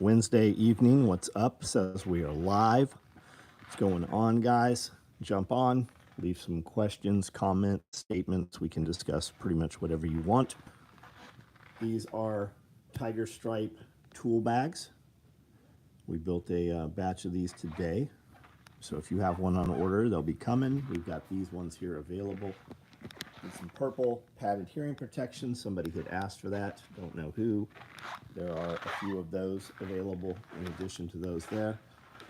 Wednesday evening. What's up? Says we are live. What's going on, guys? Jump on, leave some questions, comments, statements. We can discuss pretty much whatever you want. These are Tiger Stripe tool bags. We built a batch of these today. So if you have one on order, they'll be coming. We've got these ones here available. And some purple padded hearing protection. Somebody had asked for that. Don't know who. There are a few of those available in addition to those there.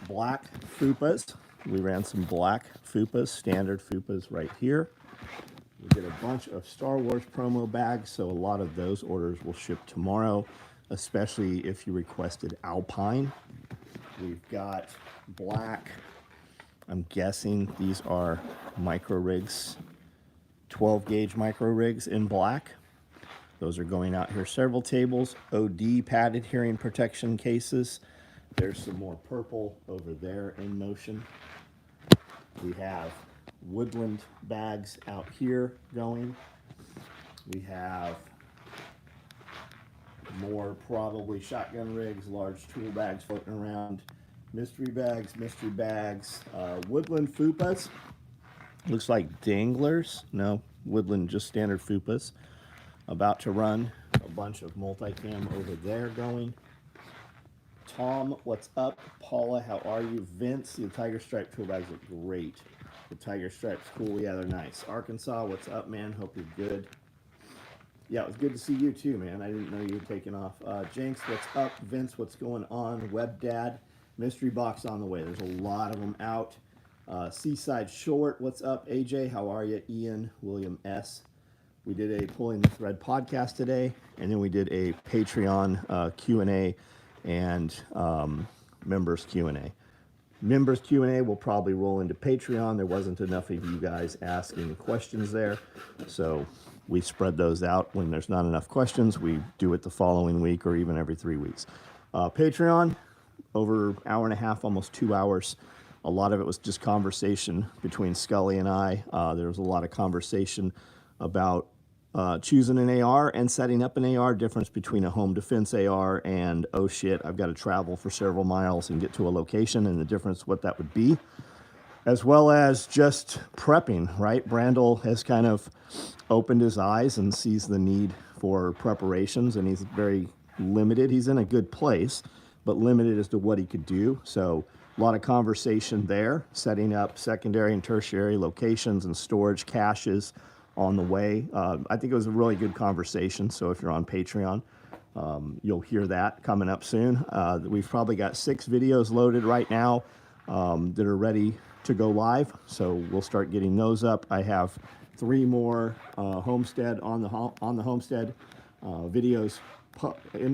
Black fupas. We ran some black fupas, standard fupas right here. We did a bunch of Star Wars promo bags, so a lot of those orders will ship tomorrow, especially if you requested Alpine. We've got black. I'm guessing these are micro rigs. 12 gauge micro rigs in black. Those are going out here. Several tables. OD padded hearing protection cases. There's some more purple over there in motion. We have woodland bags out here going. We have more probably shotgun rigs, large tool bags floating around. Mystery bags, woodland fupas. Looks like danglers. No, woodland, just standard fupas. About to run. A bunch of multicam over there going. Tom, what's up? Paula, how are you? Vince, the Tiger Stripe tool bags look great. The Tiger Stripe's cool. Yeah, they're nice. Arkansas, what's up, man? Hope you're good. Yeah, it was good to see you too, man. I didn't know you were taking off. Jinx, what's up? Vince, what's going on? Web Dad, mystery box on the way. There's a lot of them out. Seaside Short, what's up? AJ, how are you? Ian, William S. We did a Pulling the Thread podcast today, and then we did a Patreon Q&A and members Q&A. Members Q&A will probably roll into Patreon. There wasn't enough of you guys asking questions there, so we spread those out. When there's not enough questions, we do it the following week or even every 3 weeks. Patreon, over an hour and a half, almost 2 hours. A lot of it was just conversation between Scully and I. There was a lot of conversation about choosing an AR and setting up an AR, difference between a home defense AR and, oh shit, I've got to travel for several miles and get to a location, and the difference what that would be, as well as just prepping, right? Brandel has kind of opened his eyes and sees the need for preparations, and he's very limited. He's in a good place, but limited as to what he could do. So a lot of conversation there, setting up secondary and tertiary locations and storage caches on the way. I think it was a really good conversation. So if you're on Patreon, you'll hear that coming up soon. We've probably got 6 videos loaded right now that are ready to go live. So we'll start getting those up. I have 3 more Homestead on the Homestead videos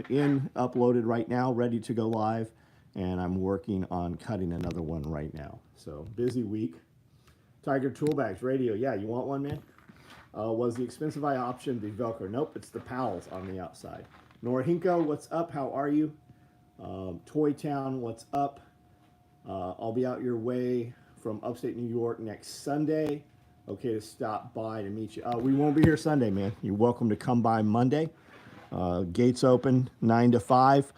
in uploaded right now, ready to go live. And I'm working on cutting another one right now. So busy week. Tiger tool bags, radio. Yeah, you want one, man? Was the expensive eye option the Velcro? Nope, it's the pals on the outside. Norhinko, what's up? How are you? Toy Town, what's up? I'll be out your way from upstate New York next Sunday. Okay to stop by to meet you. We won't be here Sunday, man. You're welcome to come by Monday. Gates open 9 to 5.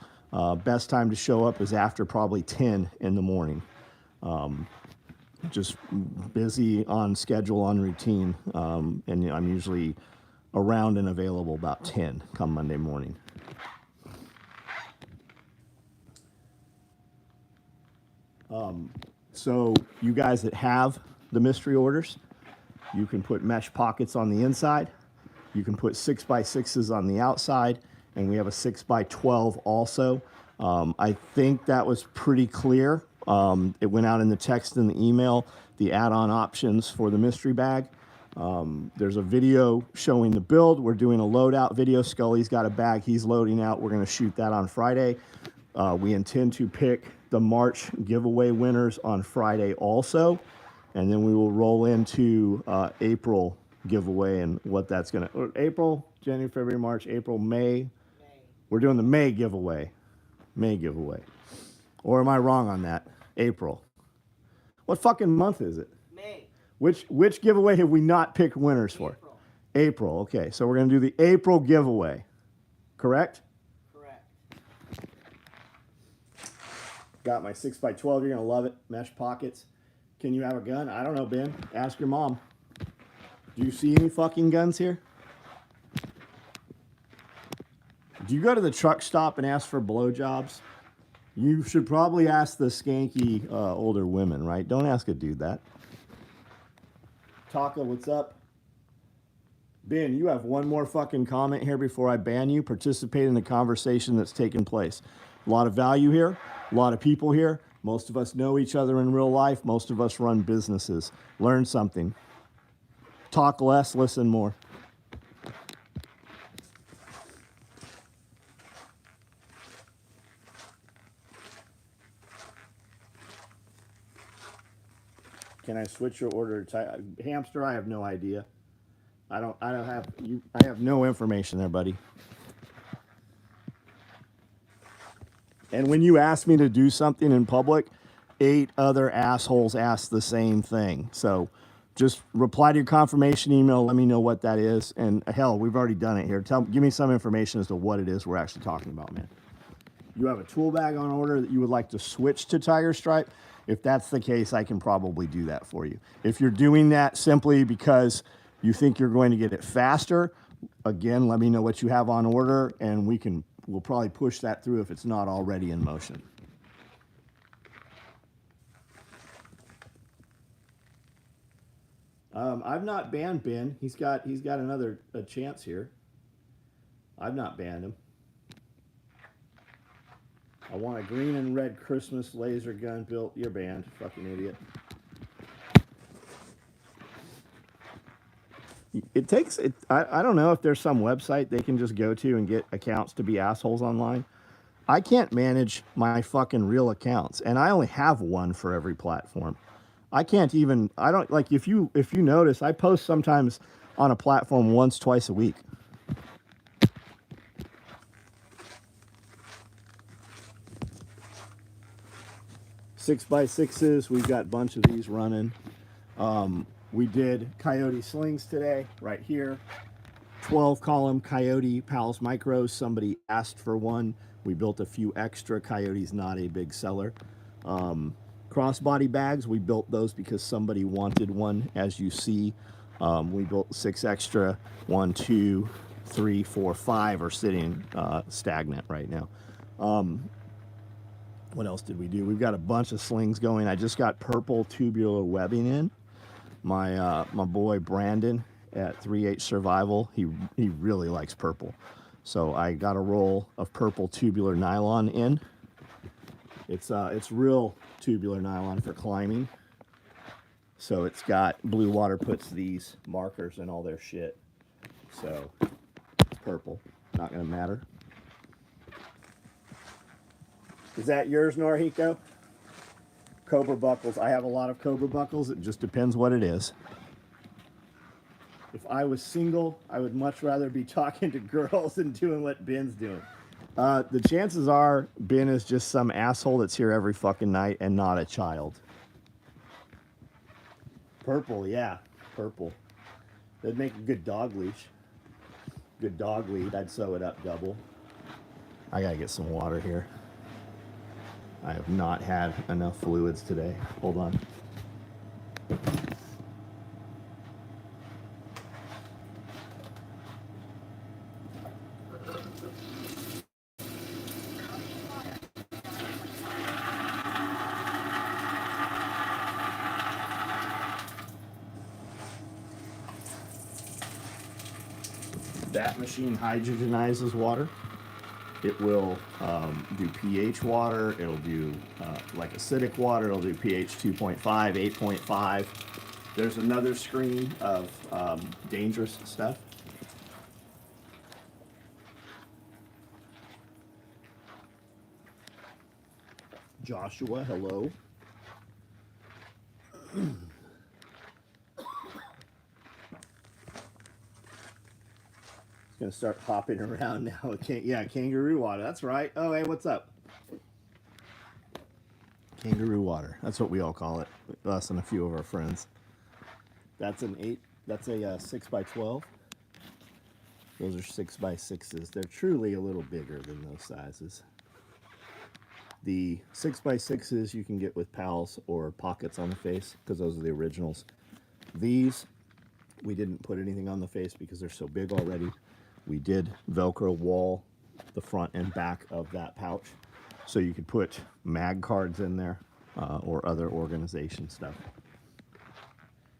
Best time to show up is after probably 10 in the morning. Just busy on schedule, on routine, and I'm usually around and available about 10 come Monday morning. So you guys that have the mystery orders, you can put mesh pockets on the inside. You can put 6x6s on the outside, and we have a 6x12 also. I think that was pretty clear. It went out in the text and the email, the add-on options for the mystery bag. There's a video showing the build. We're doing a loadout video. Scully's got a bag he's loading out. We're going to shoot that on Friday. We intend to pick the March giveaway winners on Friday also. And then we will roll into April giveaway and what that's going to... April, January, February, March, April, May. We're doing the May giveaway. May giveaway. Or am I wrong on that? April. What fucking month is it? May. Which giveaway have we not picked winners for? April. April. Okay, so we're going to do the April giveaway. Correct? Correct. Got my 6x12. You're gonna love it. Mesh pockets. Can you have a gun? I don't know, Ben. Ask your mom. Do you see any fucking guns here? Do you go to the truck stop and ask for blowjobs? You should probably ask the skanky older women, right? Don't ask a dude that. Taka, what's up? Ben, you have one more fucking comment here before I ban you. Participate in the conversation that's taking place. A lot of value here, a lot of people here. Most of us know each other in real life. Most of us run businesses. Learn something. Talk less, listen more. Can I switch your order to hamster? I have no idea. I have no information there, buddy. And when you ask me to do something in public, 8 other assholes ask the same thing. So just reply to your confirmation email. Let me know what that is. And hell, we've already done it here. Give me some information as to what it is we're actually talking about, man. You have a tool bag on order that you would like to switch to Tiger Stripe. If that's the case, I can probably do that for you. If you're doing that simply because you think you're going to get it faster, again, let me know what you have on order, and we'll probably push that through if it's not already in motion. I've not banned Ben. He's got another chance here. I've not banned him. I want a green and red Christmas laser gun built. You're banned, fucking idiot. It takes it. I don't know if there's some website they can just go to and get accounts to be assholes online. I can't manage my fucking real accounts, and I only have one for every platform. I can't even. I don't like if you notice, I post sometimes on a platform once, twice a week. Six by sixes, we've got a bunch of these running. We did Coyote slings today, right here. 12 column Coyote Pals Micros. Somebody asked for one. We built a few extra. Coyote's not a big seller. Crossbody bags, we built those because somebody wanted one. As you see, we built 6 extra. 1, 2, 3, 4, 5 are sitting stagnant right now. What else did we do? We've got a bunch of slings going. I just got purple tubular webbing in. My boy Brandon at 3H Survival, he really likes purple. So I got a roll of purple tubular nylon in. It's real tubular nylon for climbing. So it's got Blue Water puts these markers in all their shit. So it's purple. Not gonna matter. Is that yours, Norihiko? Cobra buckles. I have a lot of Cobra buckles. It just depends what it is. If I was single, I would much rather be talking to girls and doing what Ben's doing. The chances are Ben is just some asshole that's here every fucking night and not a child. Purple, yeah. Purple. That'd make a good dog leash. Good dog lead. I'd sew it up double. I gotta get some water here. I have not had enough fluids today. Hold on. That machine hydrogenizes water. It will do pH water. It'll do like acidic water. It'll do pH 2.5, 8.5. There's another screen of dangerous stuff. Joshua, hello. Gonna start hopping around now. Yeah, kangaroo water. That's right. Oh, hey, what's up? Kangaroo water. That's what we all call it. Us and a few of our friends. That's an 8. That's a 6x12. Those are 6x6s. They're truly a little bigger than those sizes. The 6x6s you can get with pals or pockets on the face, because those are the originals. These, we didn't put anything on the face because they're so big already. We did Velcro wall the front and back of that pouch, so you could put mag cards in there or other organization stuff.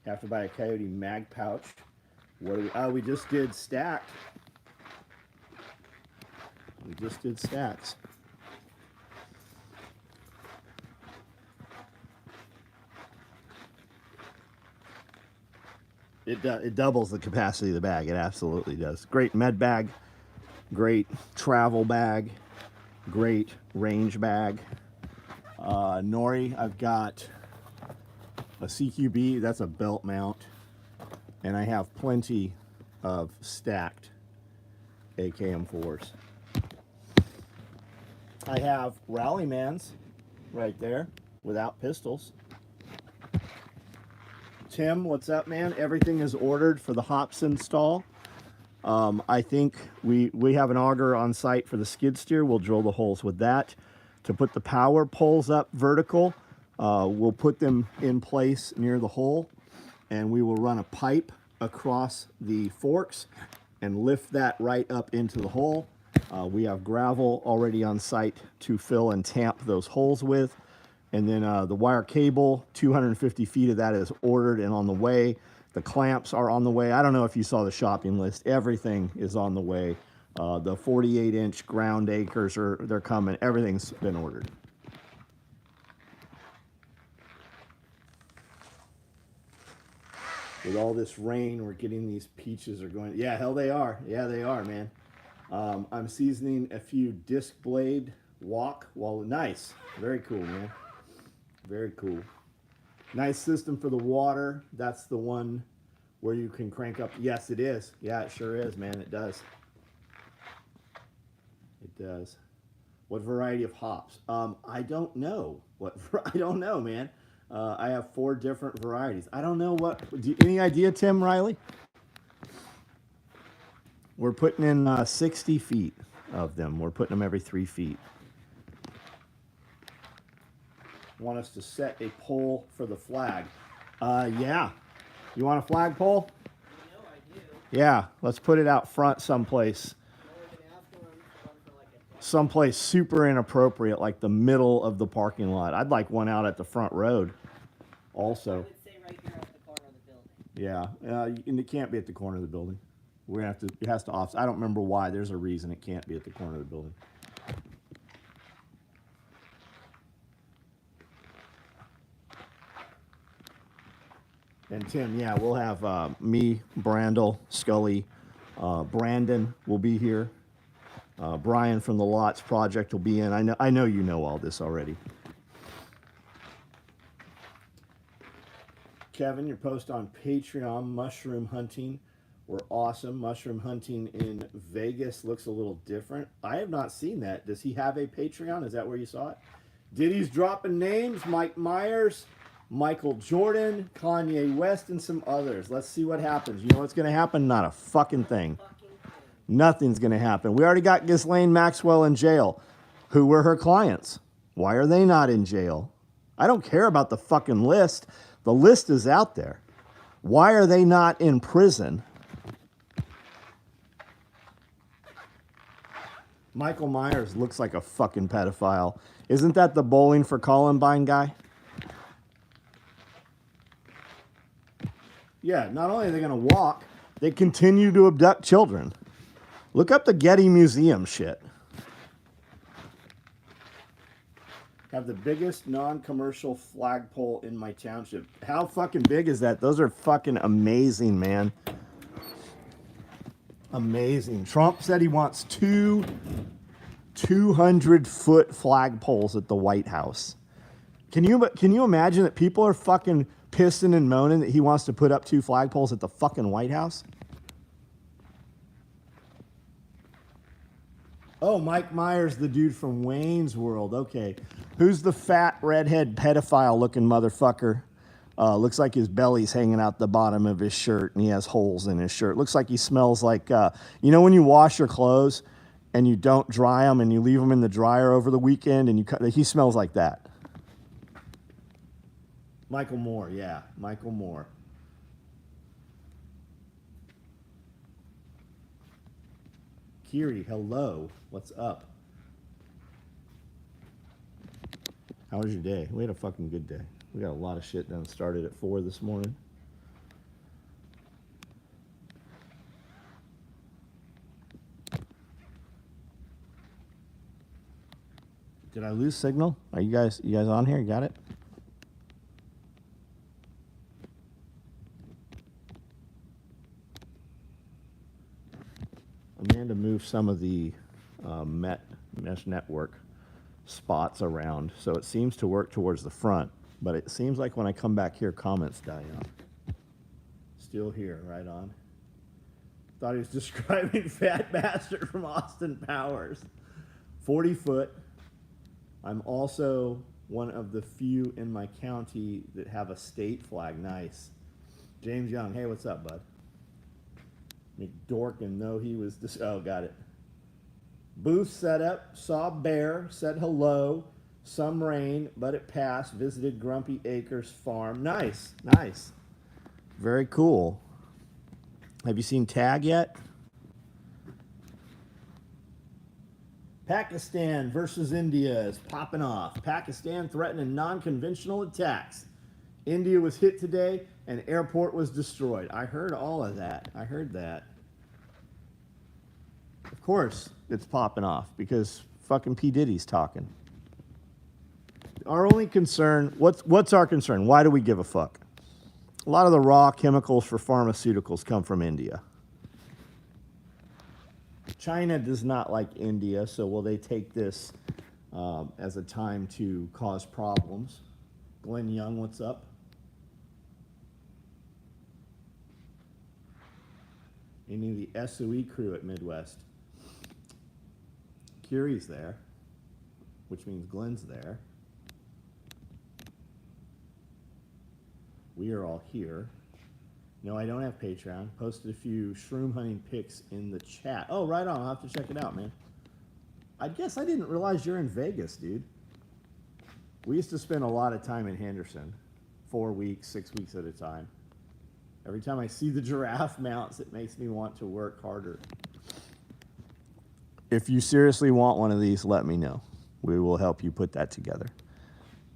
Have to buy a Coyote mag pouch. What do we, oh, we just did stacked. We just did stacks. It doubles the capacity of the bag. It absolutely does. Great med bag, great travel bag, great range bag. Nori, I've got a CQB, that's a belt mount, and I have plenty of stacked AKM4s. I have Rallymans right there without pistols. Tim, what's up, man? Everything is ordered for the hops install. I think we have an auger on site for the skid steer. We'll drill the holes with that. To put the power poles up vertical, we'll put them in place near the hole, and we will run a pipe across the forks and lift that right up into the hole. We have gravel already on site to fill and tamp those holes with. And then the wire cable, 250 feet of that is ordered and on the way. The clamps are on the way. I don't know if you saw the shopping list. Everything is on the way. The 48-inch ground anchors they're coming. Everything's been ordered. With all this rain, we're getting these peaches are going. Yeah, hell they are. Yeah, they are, man. I'm seasoning a few disc blade wok. Well, nice. Very cool, man. Very cool. Nice system for the water. That's the one where you can crank up. Yes, it is. Yeah, it sure is, man. It does. It does. What variety of hops? I don't know. I don't know, man. I have 4 different varieties. I don't know what. Any idea, Tim Riley? We're putting in 60 feet of them. We're putting them every 3 feet. Want us to set a pole for the flag? Yeah. You want a flag pole? You know I do. Yeah. Let's put it out front someplace. Someplace super inappropriate, like the middle of the parking lot. I'd like one out at the front road also. I would say right here at the corner of the building. Yeah. And it can't be at the corner of the building. We're gonna have to, it has to offset. I don't remember why. There's a reason it can't be at the corner of the building. And Tim, yeah, we'll have me, Brandel, Scully, Brandon will be here. Brian from the Lots Project will be in. I know you know all this already. Kevin, your post on Patreon, mushroom hunting, were awesome. Mushroom hunting in Vegas looks a little different. I have not seen that. Does he have a Patreon? Is that where you saw it? Diddy's dropping names, Mike Myers, Michael Jordan, Kanye West, and some others. Let's see what happens. You know what's going to happen? Not a fucking thing. Nothing's going to happen. We already got Ghislaine Maxwell in jail. Who were her clients? Why are they not in jail? I don't care about the fucking list. The list is out there. Why are they not in prison? Michael Myers looks like a fucking pedophile. Isn't that the Bowling for Columbine guy? Yeah, not only are they going to walk, they continue to abduct children. Look up the Getty Museum shit. Have the biggest non-commercial flagpole in my township. How fucking big is that? Those are fucking amazing, man. Amazing. Trump said he wants 200-foot flagpoles at the White House. Can you imagine that people are fucking pissing and moaning that he wants to put up 2 flagpoles at the fucking White House? Oh, Mike Myers, the dude from Wayne's World. Okay. Who's the fat, redhead, pedophile-looking motherfucker? Looks like his belly's hanging out the bottom of his shirt, and he has holes in his shirt. Looks like he smells like, you know when you wash your clothes, and you don't dry them and you leave them in the dryer over the weekend and you cut, he smells like that. Michael Moore, yeah, Michael Moore. Kiri, hello, what's up? How was your day? We had a fucking good day. We got a lot of shit done. Started at 4 this morning. Did I lose signal? Are you guys on here? You got it? Amanda moved some of the mesh network spots around, so it seems to work towards the front, but it seems like when I come back here, comments die out. Still here, right on. Thought he was describing Fat Bastard from Austin Powers. 40 foot. I'm also one of the few in my county that have a state flag. Nice. James Young, hey, what's up, bud? McDorkin, no, he was oh, got it. Booth set up, saw bear, said hello, some rain, but it passed, visited Grumpy Acres Farm. Nice, nice. Very cool. Have you seen Tag yet? Pakistan versus India is popping off. Pakistan threatening non-conventional attacks. India was hit today, and airport was destroyed. I heard all of that. I heard that. Of course, it's popping off because fucking P. Diddy's talking. Our only concern, what's our concern? Why do we give a fuck? A lot of the raw chemicals for pharmaceuticals come from India. China does not like India, so will they take this as a time to cause problems? Glenn Young, what's up? Any of the SOE crew at Midwest? Curie's there, which means Glenn's there. We are all here. No, I don't have Patreon. Posted a few shroom hunting pics in the chat. Oh, right on. I'll have to check it out, man. I guess I didn't realize you're in Vegas, dude. We used to spend a lot of time in Henderson. 4 weeks, 6 weeks at a time. Every time I see the giraffe mounts, it makes me want to work harder. If you seriously want one of these, let me know. We will help you put that together.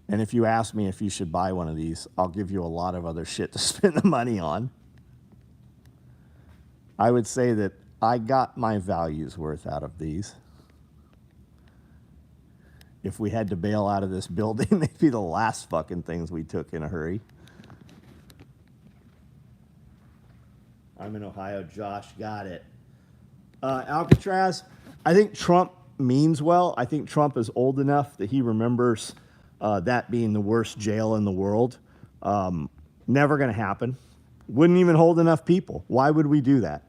And if you ask me if you should buy one of these, I'll give you a lot of other shit to spend the money on. I would say that I got my value's worth out of these. If we had to bail out of this building, they'd be the last fucking things we took in a hurry. I'm in Ohio. Josh, got it. Alcatraz, I think Trump means well. I think Trump is old enough that he remembers that being the worst jail in the world. Never going to happen. Wouldn't even hold enough people. Why would we do that?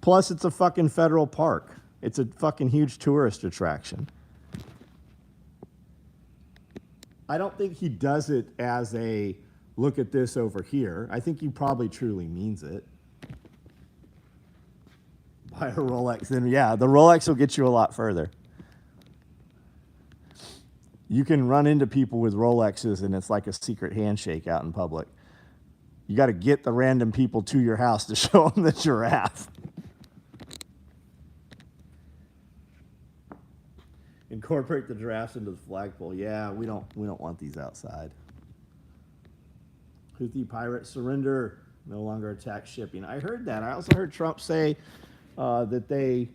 Plus, it's a fucking federal park. It's a fucking huge tourist attraction. I don't think he does it as a look at this over here. I think he probably truly means it. Buy a Rolex, then yeah, the Rolex will get you a lot further. You can run into people with Rolexes and it's like a secret handshake out in public. You got to get the random people to your house to show them the giraffe. Incorporate the giraffes into the flagpole. Yeah, we don't want these outside. Houthi pirates surrender, no longer attack shipping. I heard that. I also heard Trump say that they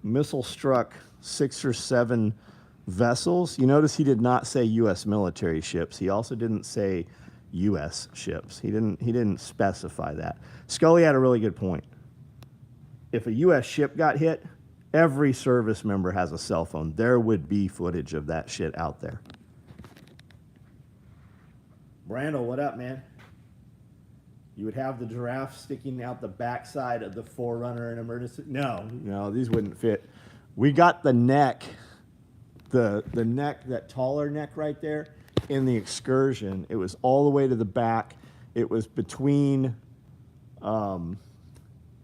missile struck 6 or 7 vessels. You notice he did not say U.S. military ships. He also didn't say U.S. ships. He didn't specify that. Scully had a really good point. If a U.S. ship got hit, every service member has a cell phone. There would be footage of that shit out there. Brandel, what up, man? You would have the giraffe sticking out the backside of the 4Runner in emergency. No, these wouldn't fit. We got the neck, the neck, that taller neck right there, in the Excursion. It was all the way to the back. It was between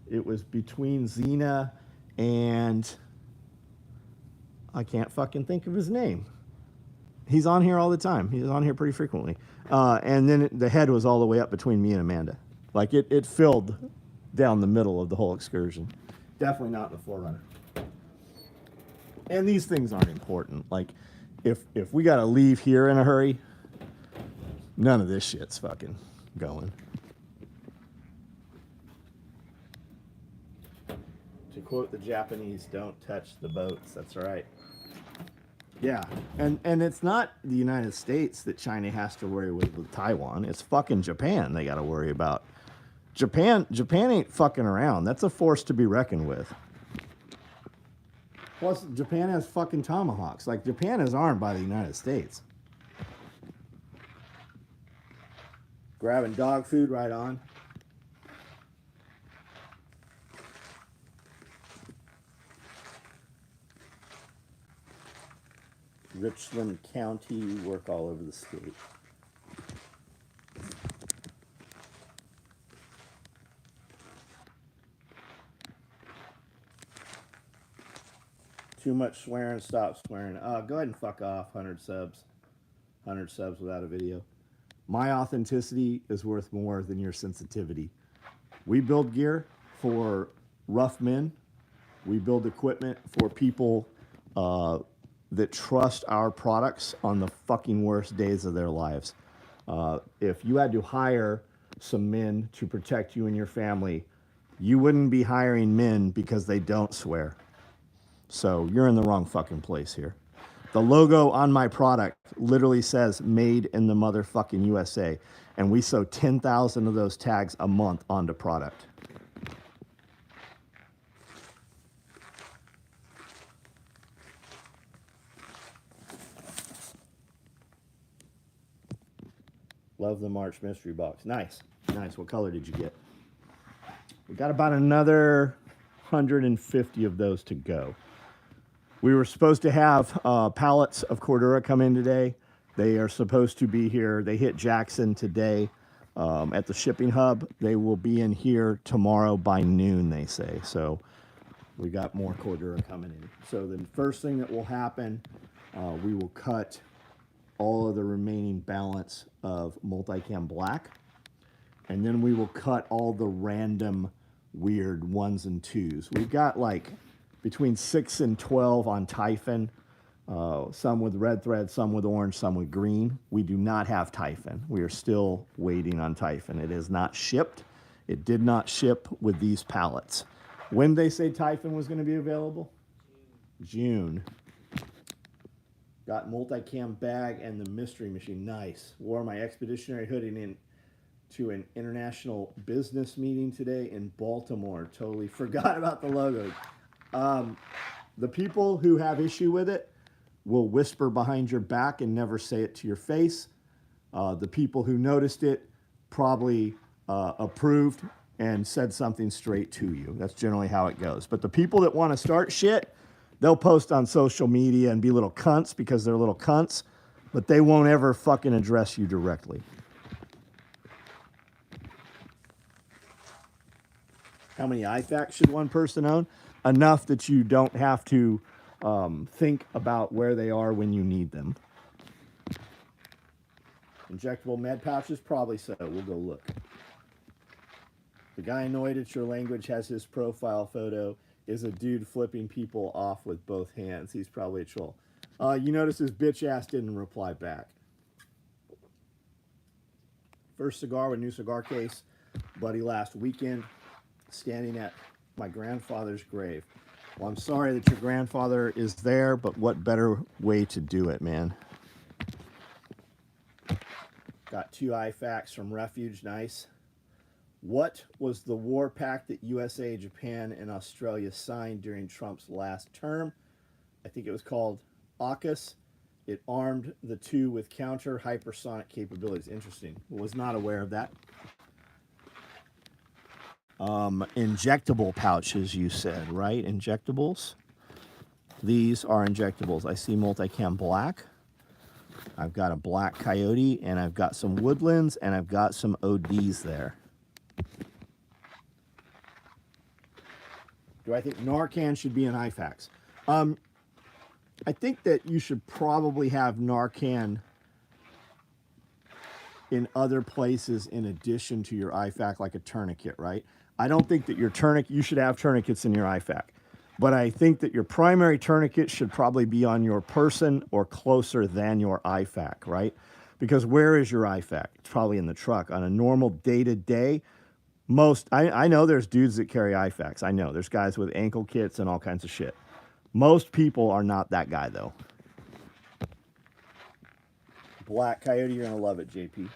Xena and I can't fucking think of his name. He's on here all the time. He's on here pretty frequently. And then the head was all the way up between me and Amanda. Like it filled down the middle of the whole excursion. Definitely not in the Forerunner. And these things aren't important. Like if we got to leave here in a hurry, none of this shit's fucking going. To quote the Japanese, don't touch the boats. That's right. Yeah, and it's not the United States that China has to worry with Taiwan. It's fucking Japan they got to worry about. Japan ain't fucking around. That's a force to be reckoned with. Plus, Japan has fucking tomahawks. Like, Japan is armed by the United States. Grabbing dog food right on. Richland County, work all over the state. Too much swearing, stop swearing. Go ahead and fuck off, 100 subs. 100 subs without a video. My authenticity is worth more than your sensitivity. We build gear for rough men. We build equipment for people that trust our products on the fucking worst days of their lives. If you had to hire some men to protect you and your family, you wouldn't be hiring men because they don't swear. So you're in the wrong fucking place here. The logo on my product literally says made in the motherfucking USA. And we sew 10,000 of those tags a month onto product. Love the March mystery box. Nice. Nice. What color did you get? We got about another 150 of those to go. We were supposed to have pallets of Cordura come in today. They are supposed to be here. They hit Jackson today at the shipping hub. They will be in here tomorrow by noon, they say. So we got more Cordura coming in. So the first thing that will happen, we will cut all of the remaining balance of multicam black. And then we will cut all the random weird 1s and 2s. We've got like between 6 and 12 on Typhon, some with red thread, some with orange, some with green. We do not have Typhon. We are still waiting on Typhon. It is not shipped. It did not ship with these pallets. When they say Typhon was going to be available? June. Got multicam bag and the mystery machine. Nice. Wore my expeditionary hoodie to an international business meeting today in Baltimore. Totally forgot about the logo. The people who have issue with it will whisper behind your back and never say it to your face. The people who noticed it probably approved and said something straight to you. That's generally how it goes. But the people that want to start shit, they'll post on social media and be little cunts because they're little cunts, but they won't ever fucking address you directly. How many IFACs should one person own? Enough that you don't have to think about where they are when you need them. Injectable med pouches? Probably so. We'll go look. The guy annoyed at your language has his profile photo is a dude flipping people off with both hands. He's probably a troll. You notice his bitch ass didn't reply back. First cigar with new cigar case. Buddy last weekend. Standing at my grandfather's grave. Well, I'm sorry that your grandfather is there, but what better way to do it, man? Got 2 IFACs from Refuge. Nice. What was the war pact that USA, Japan, and Australia signed during Trump's last term? I think it was called AUKUS. It armed the two with counter hypersonic capabilities. Interesting. Was not aware of that. Injectable pouches, you said, right? Injectables. These are injectables. I see multicam black. I've got a black coyote, and I've got some woodlands, and I've got some ODs there. Do I think Narcan should be in IFACs? I think that you should probably have Narcan in other places in addition to your IFAK, like a tourniquet, right? I don't think that you should have tourniquets in your IFAK. But I think that your primary tourniquet should probably be on your person or closer than your IFAK, right? Because where is your IFAK? It's probably in the truck. On a normal day-to-day, I know there's dudes that carry IFAKs. I know. There's guys with ankle kits and all kinds of shit. Most people are not that guy, though. Black Coyote, you're going to love it, JP.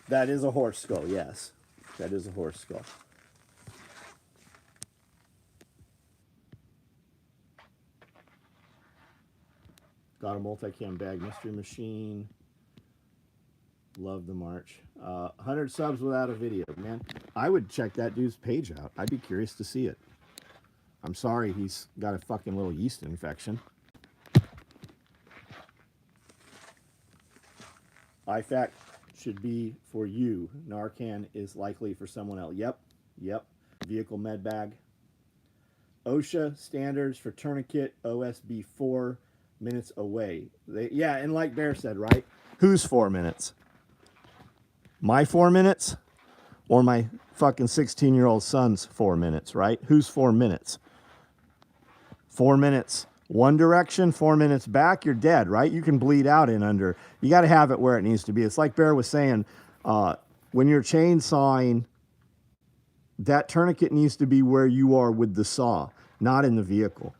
That is a horse skull, yes. That is a horse skull. Got a multicam bag, mystery machine. Love the march. 100 subs without a video, man. I would check that dude's page out. I'd be curious to see it. I'm sorry he's got a fucking little yeast infection. IFAK should be for you. Narcan is likely for someone else. Yep. Vehicle med bag. OSHA standards for tourniquet, OSB 4 minutes away. Yeah, and like Bear said, right? Who's 4 minutes? My 4 minutes? Or my fucking 16-year-old son's 4 minutes, right? Who's 4 minutes? 4 minutes one direction, 4 minutes back, you're dead, right? You can bleed out in under. You got to have it where it needs to be. It's like Bear was saying, when you're chainsawing, that tourniquet needs to be where you are with the saw, not in the vehicle.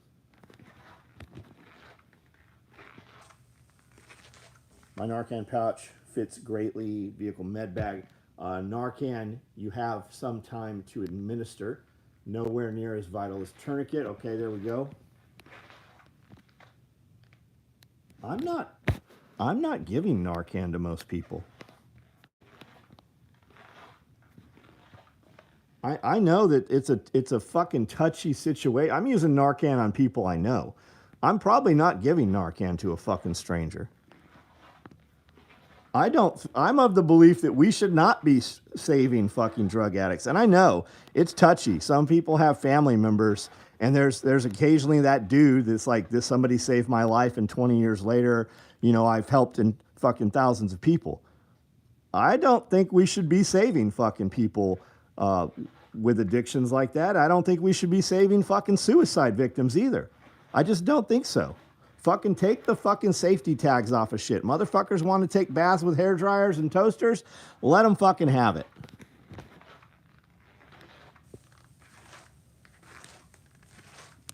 My Narcan pouch fits greatly. Vehicle med bag. Narcan, you have some time to administer. Nowhere near as vital as tourniquet. Okay, there we go. I'm not giving Narcan to most people. I know that it's a fucking touchy situation. I'm using Narcan on people I know. I'm probably not giving Narcan to a fucking stranger. I'm of the belief that we should not be saving fucking drug addicts. And I know it's touchy. Some people have family members, and there's occasionally that dude that's like, this somebody saved my life, and 20 years later, you know, I've helped in fucking thousands of people. I don't think we should be saving fucking people with addictions like that. I don't think we should be saving fucking suicide victims either. I just don't think so. Fucking take the fucking safety tags off of shit. Motherfuckers want to take baths with hair dryers and toasters? Let them fucking have it.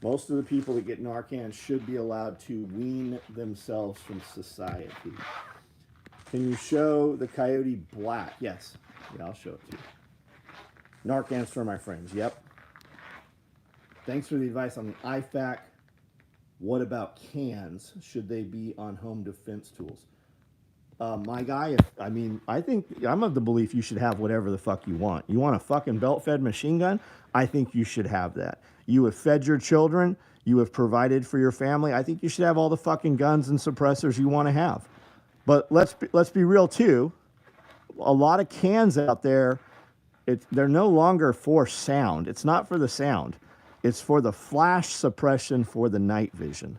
Most of the people that get Narcan should be allowed to wean themselves from society. Can you show the Coyote Black? Yes. Yeah, I'll show it to you. Narcan's for my friends. Yep. Thanks for the advice on the IFAK. What about cans? Should they be on home defense tools? My guy, I think I'm of the belief you should have whatever the fuck you want. You want a fucking belt-fed machine gun? I think you should have that. You have fed your children. You have provided for your family. I think you should have all the fucking guns and suppressors you want to have. But let's be real too. A lot of cans out there, they're no longer for sound. It's not for the sound. It's for the flash suppression for the night vision.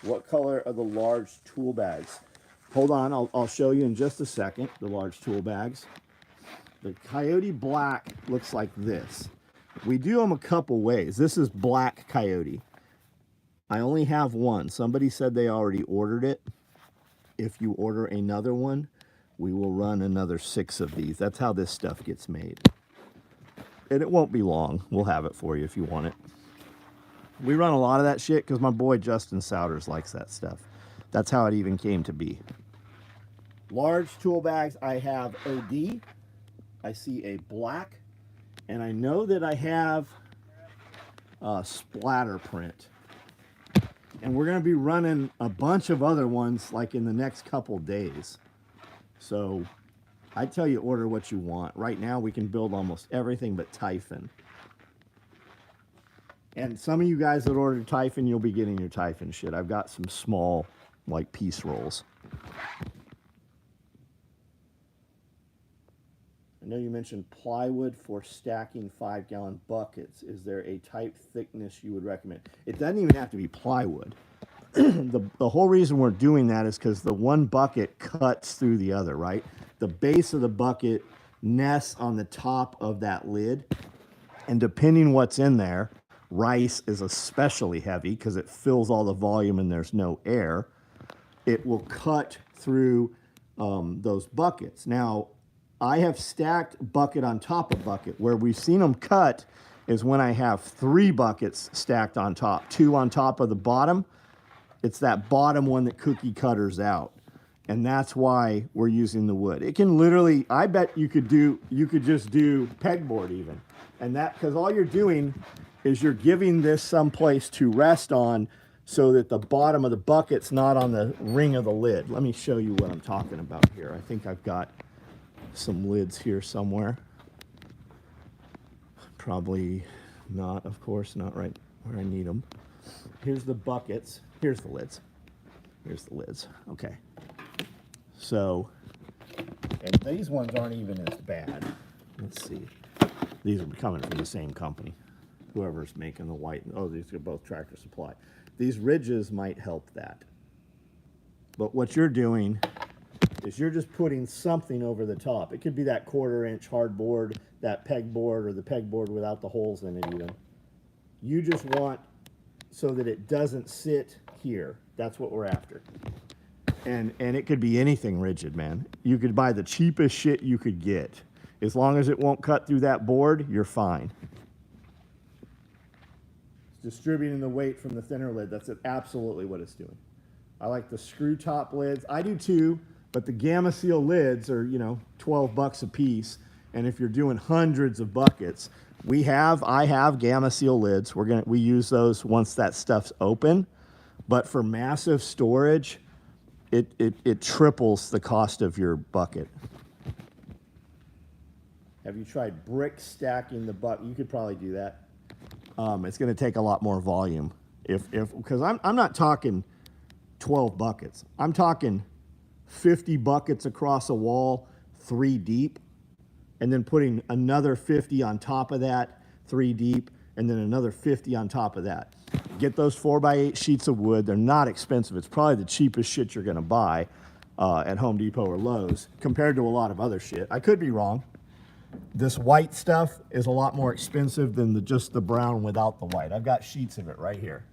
What color are the large tool bags? Hold on, I'll show you in just a second, the large tool bags. The Coyote Black looks like this. We do them a couple ways. This is Black Coyote. I only have one. Somebody said they already ordered it. If you order another one, we will run another 6 of these. That's how this stuff gets made. And it won't be long. We'll have it for you if you want it. We run a lot of that shit because my boy Justin Souders likes that stuff. That's how it even came to be. Large tool bags, I have OD. I see a black. And I know that I have a splatter print. And we're going to be running a bunch of other ones like in the next couple days. So I tell you, order what you want. Right now we can build almost everything but Typhon. And some of you guys that ordered Typhon, you'll be getting your Typhon shit. I've got some small, like, piece rolls. I know you mentioned plywood for stacking 5-gallon buckets. Is there a type thickness you would recommend? It doesn't even have to be plywood. The whole reason we're doing that is because the one bucket cuts through the other, right? The base of the bucket nests on the top of that lid. And depending what's in there, rice is especially heavy because it fills all the volume and there's no air. It will cut through those buckets. Now, I have stacked bucket on top of bucket. Where we've seen them cut is when I have 3 buckets stacked on top, 2 on top of the bottom. It's that bottom one that cookie cutters out. And that's why we're using the wood. It can literally, I bet you could just do pegboard even. And that, because all you're doing is you're giving this someplace to rest on so that the bottom of the bucket's not on the ring of the lid. Let me show you what I'm talking about here. I think I've got some lids here somewhere. Probably not, of course, not right where I need them. Here's the buckets. Here's the lids. Here's the lids. Okay. So, and these ones aren't even as bad. Let's see. These are coming from the same company. Whoever's making the white. Oh, these are both Tractor Supply. These ridges might help that. But what you're doing is you're just putting something over the top. It could be that 1/4-inch hardboard, that pegboard, or the pegboard without the holes in it even. You just want so that it doesn't sit here. That's what we're after. And it could be anything rigid, man. You could buy the cheapest shit you could get. As long as it won't cut through that board, you're fine. It's distributing the weight from the thinner lid. That's absolutely what it's doing. I like the screw top lids. I do too, but the Gamma Seal lids are, you know, $12 a piece. And if you're doing hundreds of buckets, I have Gamma Seal lids. We use those once that stuff's open. But for massive storage, it triples the cost of your bucket. Have you tried brick stacking the bucket? You could probably do that. It's going to take a lot more volume. Because I'm not talking 12 buckets. I'm talking 50 buckets across a wall, 3 deep, and then putting another 50 on top of that, 3 deep, and then another 50 on top of that. Get those 4x8 sheets of wood. They're not expensive. It's probably the cheapest shit you're going to buy at Home Depot or Lowe's compared to a lot of other shit. I could be wrong. This white stuff is a lot more expensive than just the brown without the white. I've got sheets of it right here.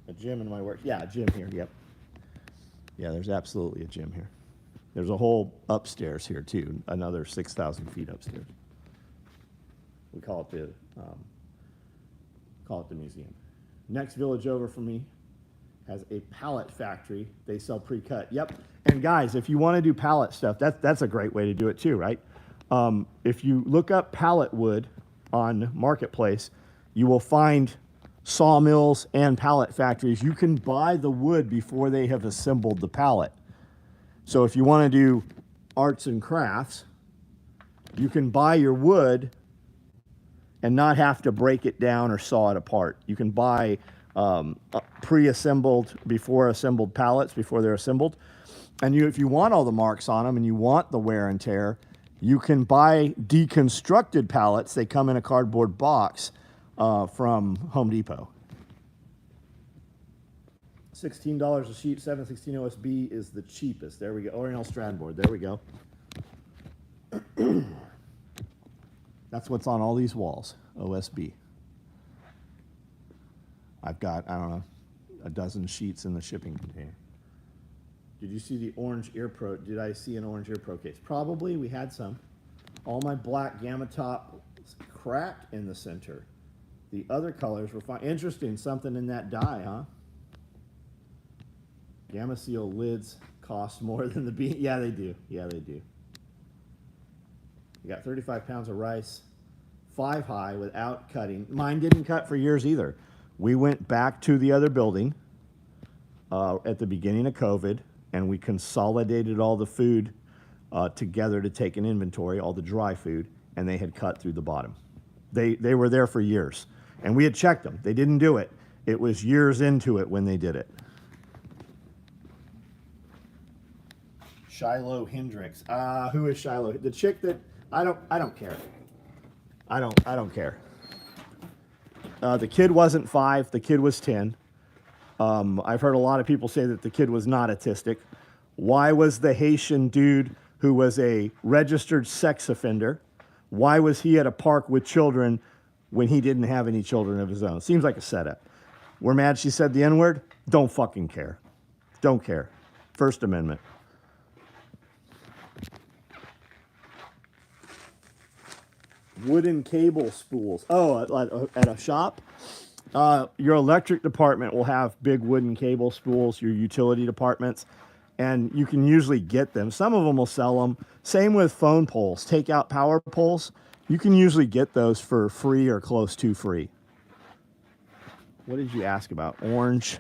A gym in my work. Yeah, a gym here. Yep. Yeah, there's absolutely a gym here. There's a whole upstairs here too. Another 6,000 feet upstairs. We call it the museum. Next village over from me has a pallet factory. They sell pre-cut. Yep. And guys, if you want to do pallet stuff, that's a great way to do it too, right? If you look up pallet wood on Marketplace, you will find sawmills and pallet factories. You can buy the wood before they have assembled the pallet. So if you want to do arts and crafts, you can buy your wood and not have to break it down or saw it apart. You can buy pre-assembled, before assembled pallets, before they're assembled. And if you want all the marks on them and you want the wear and tear, you can buy deconstructed pallets. They come in a cardboard box from Home Depot. $16 a sheet, 716 OSB is the cheapest. There we go. Oriental strand board. There we go. That's what's on all these walls, OSB. I've got, I don't know, a dozen sheets in the shipping container. Did you see the orange ear pro? Did I see an orange ear pro case? Probably. We had some. All my black Gamma top cracked in the center. The other colors were fine. Interesting, something in that dye, huh? Gamma Seal lids cost more than the bean. Yeah, they do. Yeah, they do. You got 35 pounds of rice, 5 high without cutting. Mine didn't cut for years either. We went back to the other building at the beginning of COVID, and we consolidated all the food together to take an inventory, all the dry food, and they had cut through the bottom. They were there for years, and we had checked them. They didn't do it. It was years into it when they did it. Shiloh Hendricks. Who is Shiloh? The chick that I don't care. I don't care. The kid wasn't 5. The kid was 10. I've heard a lot of people say that the kid was not autistic. Why was the Haitian dude who was a registered sex offender, why was he at a park with children when he didn't have any children of his own? Seems like a setup. We're mad she said the N-word? Don't fucking care. Don't care. First Amendment. Wooden cable spools. Oh, at a shop? Your electric department will have big wooden cable spools, your utility departments, and you can usually get them. Some of them will sell them. Same with phone poles, take-out power poles. You can usually get those for free or close to free. What did you ask about? Orange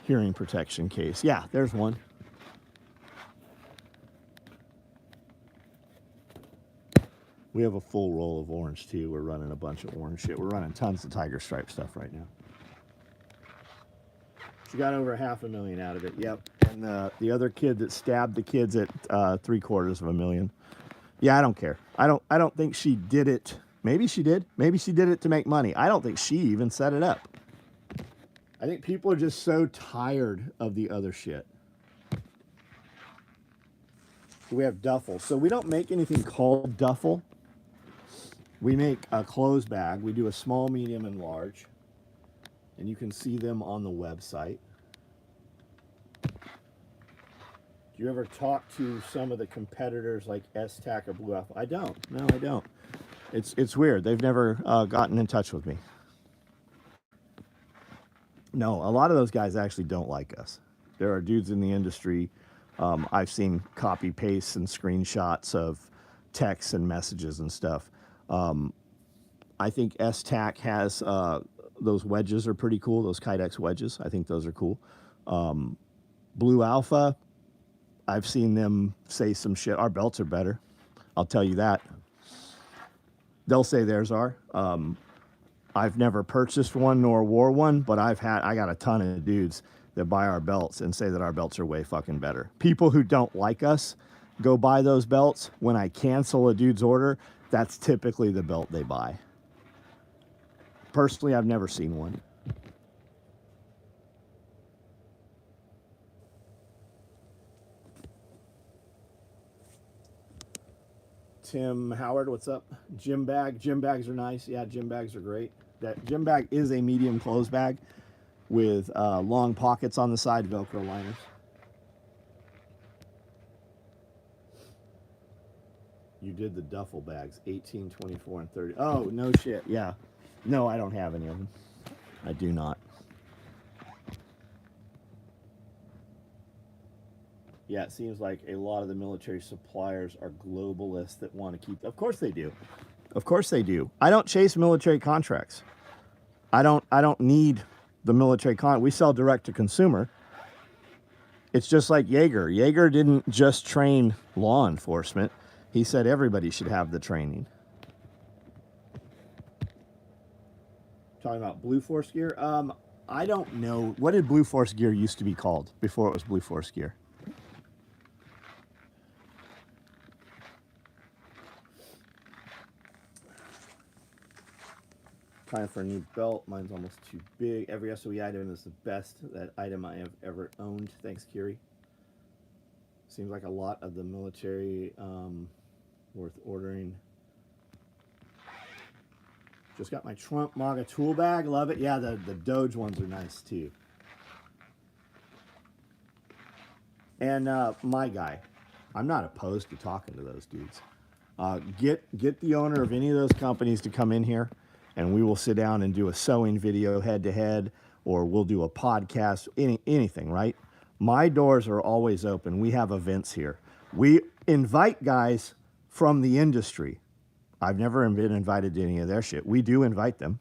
hearing protection case. Yeah, there's one. We have a full roll of orange too. We're running a bunch of orange shit. We're running tons of tiger stripe stuff right now. She got over $500,000 out of it. Yep. And the other kid that stabbed the kids at $750,000. Yeah, I don't care. I don't think she did it. Maybe she did. Maybe she did it to make money. I don't think she even set it up. I think people are just so tired of the other shit. We have duffel. So we don't make anything called duffel. We make a clothes bag. We do a small, medium, and large. And you can see them on the website. Do you ever talk to some of the competitors like S-Tac or Blue Alpha? I don't. No, I don't. It's weird. They've never gotten in touch with me. No, a lot of those guys actually don't like us. There are dudes in the industry. I've seen copy pastes and screenshots of texts and messages and stuff. I think S-Tac has those wedges are pretty cool. Those Kydex wedges. I think those are cool. Blue Alpha, I've seen them say some shit. Our belts are better. I'll tell you that. They'll say theirs are. I've never purchased one nor wore one, but I got a ton of dudes that buy our belts and say that our belts are way fucking better. People who don't like us go buy those belts. When I cancel a dude's order, that's typically the belt they buy. Personally, I've never seen one. Tim Howard, what's up? Gym bag. Gym bags are nice. Yeah, gym bags are great. That gym bag is a medium clothes bag with long pockets on the side, Velcro liners. You did the duffel bags, 18, 24, and 30. Oh, no shit. Yeah. No, I don't have any of them. I do not. Yeah, it seems like a lot of the military suppliers are globalists that want to keep... Of course they do. Of course they do. I don't chase military contracts. I don't need the military we sell direct to consumer. It's just like Jaeger. Jaeger didn't just train law enforcement. He said everybody should have the training. Talking about Blue Force gear. I don't know. What did Blue Force gear used to be called before it was Blue Force gear? Time for a new belt. Mine's almost too big. Every SOE item is the best that item I have ever owned. Thanks, Kiri. Seems like a lot of the military worth ordering. Just got my Trump MAGA tool bag. Love it. Yeah, the Doge ones are nice too. And my guy, I'm not opposed to talking to those dudes. Get the owner of any of those companies to come in here, and we will sit down and do a sewing video head to head, or we'll do a podcast, anything, right? My doors are always open. We have events here. We invite guys from the industry. I've never been invited to any of their shit. We do invite them.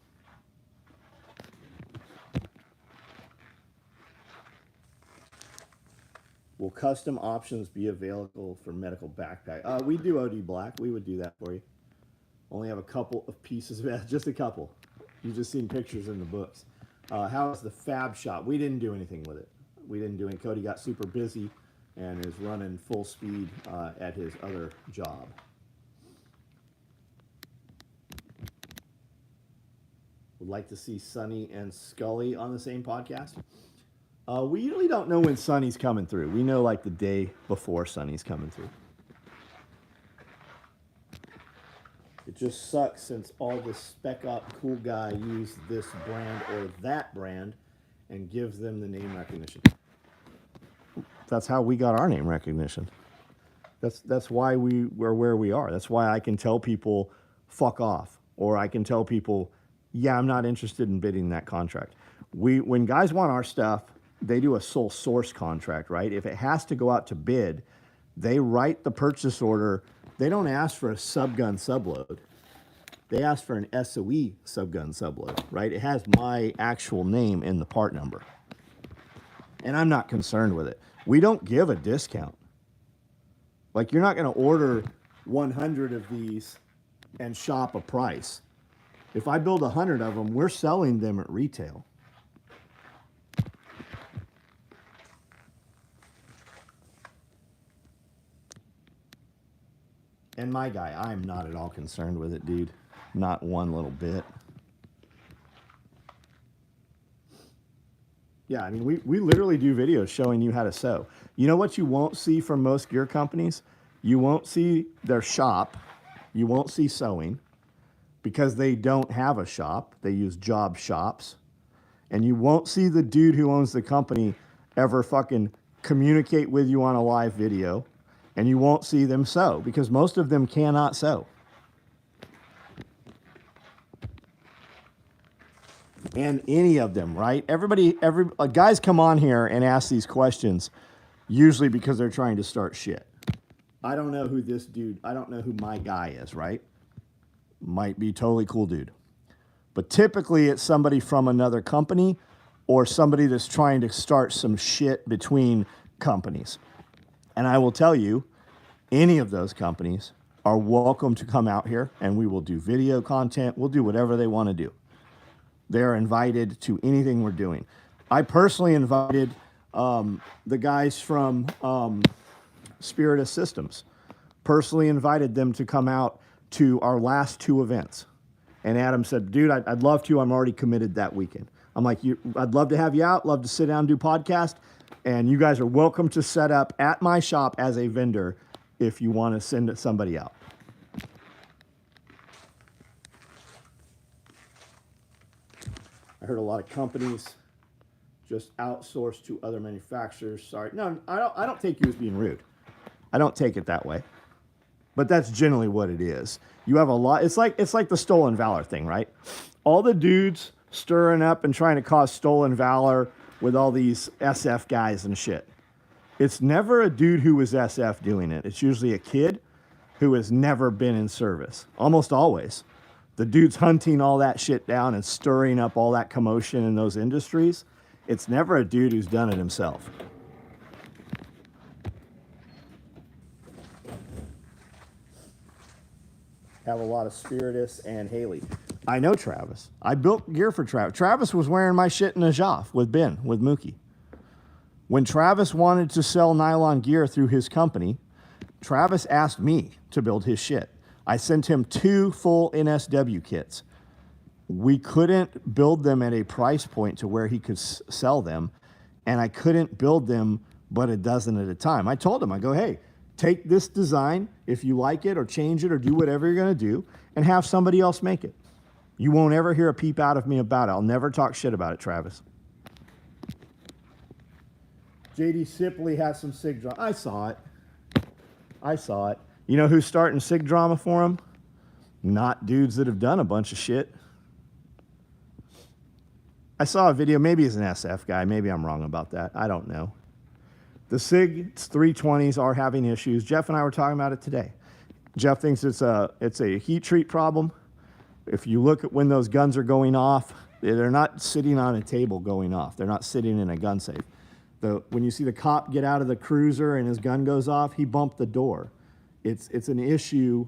Will custom options be available for medical backpack? We do OD Black. We would do that for you. Only have a couple of pieces of it, just a couple. You've just seen pictures in the books. How is the fab shop? We didn't do anything with it. We didn't do it. Cody got super busy and is running full speed at his other job. Would like to see Sonny and Scully on the same podcast. We usually don't know when Sonny's coming through. We know like the day before Sonny's coming through. It just sucks since all the spec up cool guy use this brand or that brand and gives them the name recognition. That's how we got our name recognition. That's why we're where we are. That's why I can tell people fuck off, or I can tell people, yeah, I'm not interested in bidding that contract. When guys want our stuff, they do a sole source contract, right? If it has to go out to bid, they write the purchase order. They don't ask for a subgun subload. They ask for an SOE subgun subload, right? It has my actual name in the part number. And I'm not concerned with it. We don't give a discount. Like, you're not going to order 100 of these and shop a price. If I build 100 of them, we're selling them at retail. And my guy, I'm not at all concerned with it, dude. Not one little bit. Yeah, I mean, we literally do videos showing you how to sew. You know what you won't see from most gear companies? You won't see their shop. You won't see sewing because they don't have a shop. They use job shops. And you won't see the dude who owns the company ever fucking communicate with you on a live video. And you won't see them sew because most of them cannot sew. And any of them, right? Guys come on here and ask these questions usually because they're trying to start shit. I don't know who this dude, I don't know who my guy is, right? Might be totally cool dude. But typically it's somebody from another company or somebody that's trying to start some shit between companies. And I will tell you, any of those companies are welcome to come out here and we will do video content. We'll do whatever they want to do. They're invited to anything we're doing. I personally invited the guys from Spirit of Systems. Personally invited them to come out to our last 2 events. And Adam said, dude, I'd love to. I'm already committed that weekend. I'm like, I'd love to have you out. Love to sit down and do podcast. And you guys are welcome to set up at my shop as a vendor if you want to send somebody out. I heard a lot of companies just outsource to other manufacturers. Sorry. No, I don't take you as being rude. I don't take it that way. But that's generally what it is. You have a lot. It's like the stolen valor thing, right? All the dudes stirring up and trying to cause stolen valor with all these SF guys and shit. It's never a dude who was SF doing it. It's usually a kid who has never been in service. Almost always. The dude's hunting all that shit down and stirring up all that commotion in those industries. It's never a dude who's done it himself. Have a lot of Spiritus and Haley. I know Travis. I built gear for Travis. Travis was wearing my shit in a Joff with Ben, with Mookie. When Travis wanted to sell nylon gear through his company, Travis asked me to build his shit. I sent him 2 full NSW kits. We couldn't build them at a price point to where he could sell them, and I couldn't build them but a dozen at a time. I told him, I go, hey, take this design, if you like it, or change it, or do whatever you're going to do, and have somebody else make it. You won't ever hear a peep out of me about it. I'll never talk shit about it, Travis. JD Sipley has some SIG drama. I saw it. You know who's starting SIG drama for him? Not dudes that have done a bunch of shit. I saw a video. Maybe he's an SF guy. Maybe I'm wrong about that. I don't know. The SIG 320s are having issues. Jeff and I were talking about it today. Jeff thinks it's a heat treat problem. If you look at when those guns are going off, they're not sitting on a table going off. They're not sitting in a gun safe. When you see the cop get out of the cruiser and his gun goes off, he bumped the door. It's an issue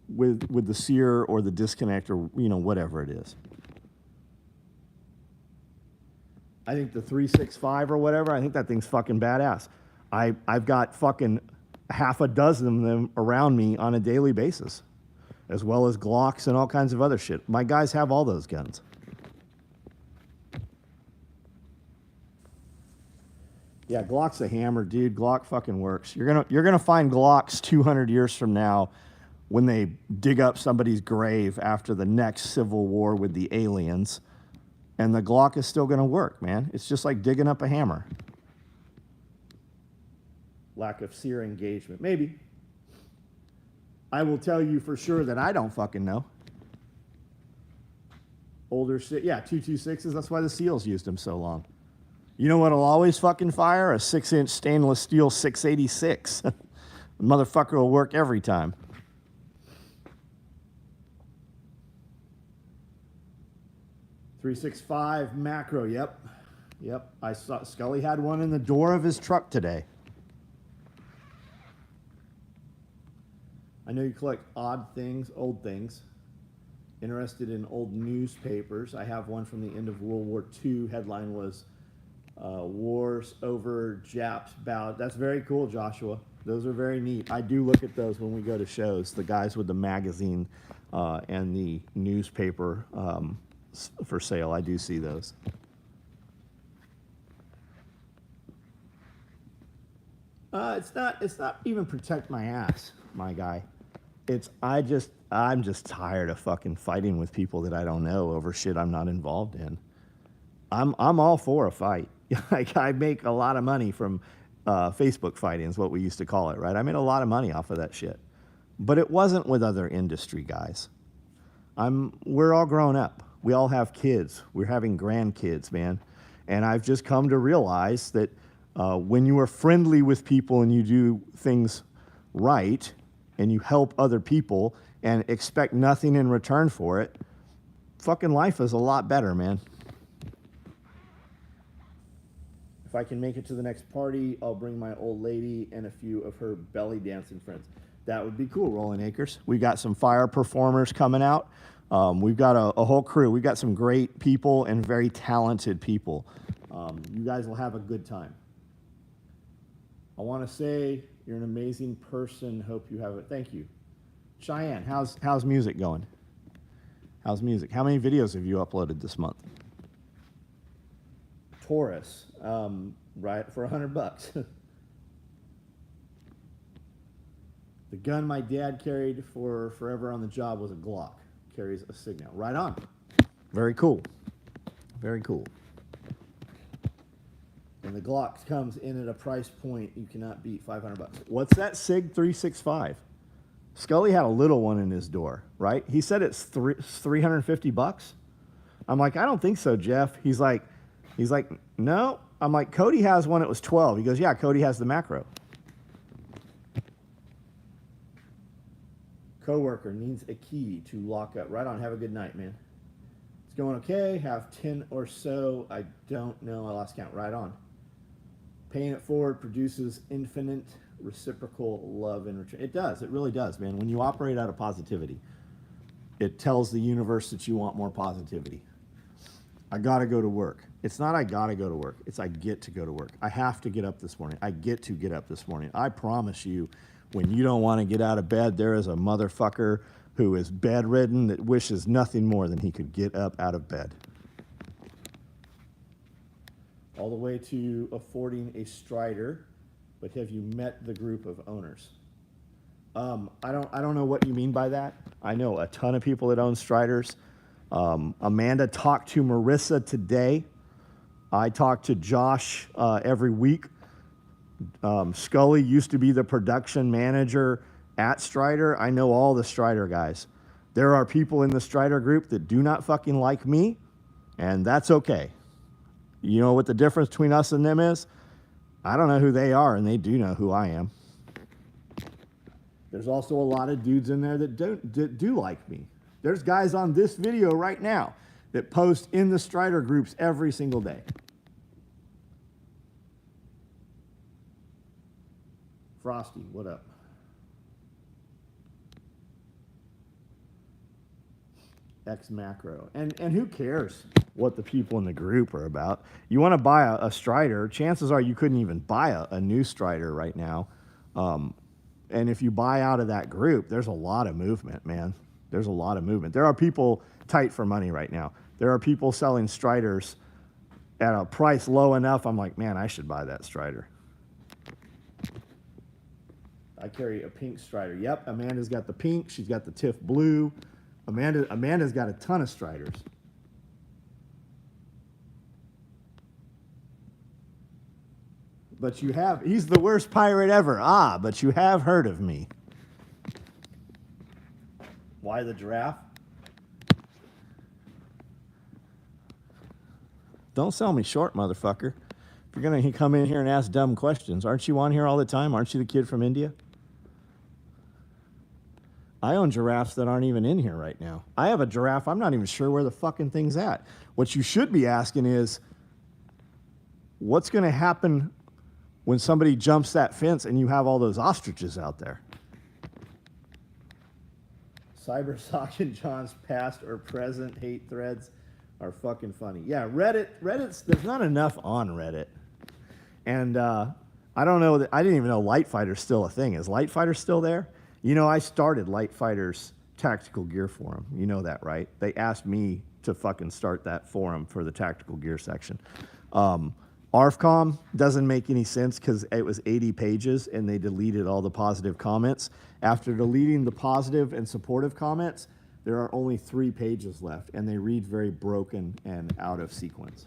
with the sear or the disconnect or whatever it is. I think the 365 or whatever, I think that thing's fucking badass. I've got fucking half a dozen of them around me on a daily basis, as well as Glocks and all kinds of other shit. My guys have all those guns. Yeah, Glock's a hammer, dude. Glock fucking works. You're gonna find Glocks 200 years from now when they dig up somebody's grave after the next civil war with the aliens, and the Glock is still gonna work, man. It's just like digging up a hammer. Lack of seer engagement, maybe. I will tell you for sure that I don't fucking know. Older shit, yeah, 226s. That's why the SEALs used them so long. You know what'll always fucking fire? A 6-inch stainless steel 686. The motherfucker will work every time. .365 macro, yep. Yep, I saw Scully had one in the door of his truck today. I know you collect odd things, old things. Interested in old newspapers. I have one from the end of World War II. Headline was Wars Over Japs Bout. That's very cool, Joshua. Those are very neat. I do look at those when we go to shows. The guys with the magazine and the newspaper for sale. I do see those. It's not even protect my ass, my guy. I'm just tired of fucking fighting with people that I don't know over shit I'm not involved in. I'm all for a fight. Like, I make a lot of money from Facebook fighting is what we used to call it, right? I made a lot of money off of that shit. But it wasn't with other industry guys. We're all grown up. We all have kids. We're having grandkids, man. And I've just come to realize that when you are friendly with people and you do things right and you help other people and expect nothing in return for it, fucking life is a lot better, man. If I can make it to the next party, I'll bring my old lady and a few of her belly dancing friends. That would be cool, Rolling Acres. We got some fire performers coming out. We've got a whole crew. We've got some great people and very talented people. You guys will have a good time. I want to say you're an amazing person. Hope you have it. Thank you. Cheyenne, how's music going? How's music? How many videos have you uploaded this month? Taurus, right, for $100. The gun my dad carried for forever on the job was a Glock. Carries a signal. Right on. Very cool. Very cool. And the Glock comes in at a price point you cannot beat. $500. What's that SIG 365? Scully had a little one in his door, right? He said it's $350. I'm like, I don't think so, Jeff. He's like, no. I'm like, Cody has one. It was 12. He goes, yeah, Cody has the macro. Coworker needs a key to lock up. Right on. Have a good night, man. It's going okay. Have 10 or so. I don't know. I lost count. Right on. Paying it forward produces infinite reciprocal love in return. It does. It really does, man. When you operate out of positivity, it tells the universe that you want more positivity. I got to go to work. It's not I got to go to work. It's I get to go to work. I have to get up this morning. I get to get up this morning. I promise you, when you don't want to get out of bed, there is a motherfucker who is bedridden that wishes nothing more than he could get up out of bed. All the way to affording a Strider, but have you met the group of owners? I don't know what you mean by that. I know a ton of people that own Striders. Amanda talked to Marissa today. I talk to Josh every week. Scully used to be the production manager at Strider. I know all the Strider guys. There are people in the Strider group that do not fucking like me, and that's okay. You know what the difference between us and them is? I don't know who they are, and they do know who I am. There's also a lot of dudes in there that do like me. There's guys on this video right now that post in the Strider groups every single day. Frosty, what up? X macro. And who cares what the people in the group are about? You want to buy a Strider, chances are you couldn't even buy a new Strider right now. And if you buy out of that group, there's a lot of movement, man. There's a lot of movement. There are people tight for money right now. There are people selling Striders at a price low enough, I'm like, man, I should buy that Strider. I carry a pink Strider. Yep, Amanda's got the pink. She's got the Tiff blue. Amanda's got a ton of Striders. But you have, he's the worst pirate ever. Ah, but you have heard of me. Why the giraffe? Don't sell me short, motherfucker. If you're going to come in here and ask dumb questions, aren't you on here all the time? Aren't you the kid from India? I own giraffes that aren't even in here right now. I have a giraffe, I'm not even sure where the fucking thing's at. What you should be asking is, what's going to happen when somebody jumps that fence and you have all those ostriches out there? Cybersock and John's past or present hate threads are fucking funny. Yeah, Reddit's, there's not enough on Reddit. And I don't know, I didn't even know Light Fighter's still a thing. Is Light Fighter still there? You know, I started Light Fighter's tactical gear forum. You know that, right? They asked me to fucking start that forum for the tactical gear section. ARFCOM doesn't make any sense because it was 80 pages and they deleted all the positive comments. After deleting the positive and supportive comments, there are only 3 pages left and they read very broken and out of sequence.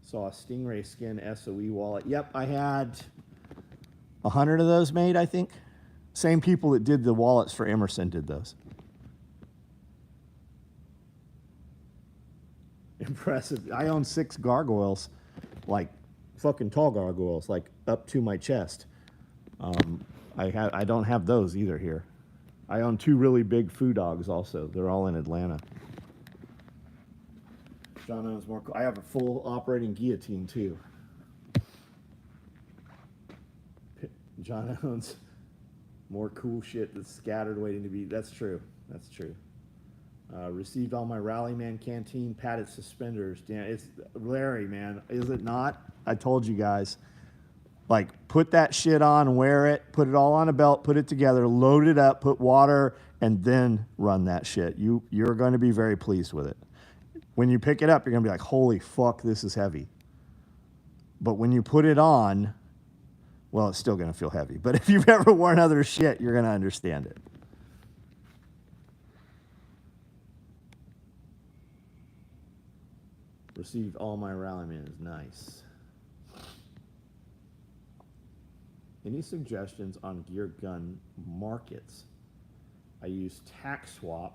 Saw a Stingray skin SOE wallet. Yep, I had 100 of those made, I think. Same people that did the wallets for Emerson did those. Impressive. I own 6 gargoyles, like fucking tall gargoyles, like up to my chest. I don't have those either here. I own 2 really big foo dogs also. They're all in Atlanta. John owns more. I have a full operating guillotine too. John owns more cool shit that's scattered waiting to be. That's true. That's true. Received all my Rallyman canteen padded suspenders. Damn, it's Larry, man. Is it not? I told you guys. Like, put that shit on, wear it, put it all on a belt, put it together, load it up, put water, and then run that shit. You're going to be very pleased with it. When you pick it up, you're going to be like, holy fuck, this is heavy. But when you put it on, well, it's still going to feel heavy. But if you've ever worn other shit, you're going to understand it. Received all my Rallyman is nice. Any suggestions on gear gun markets? I use TaxSwap,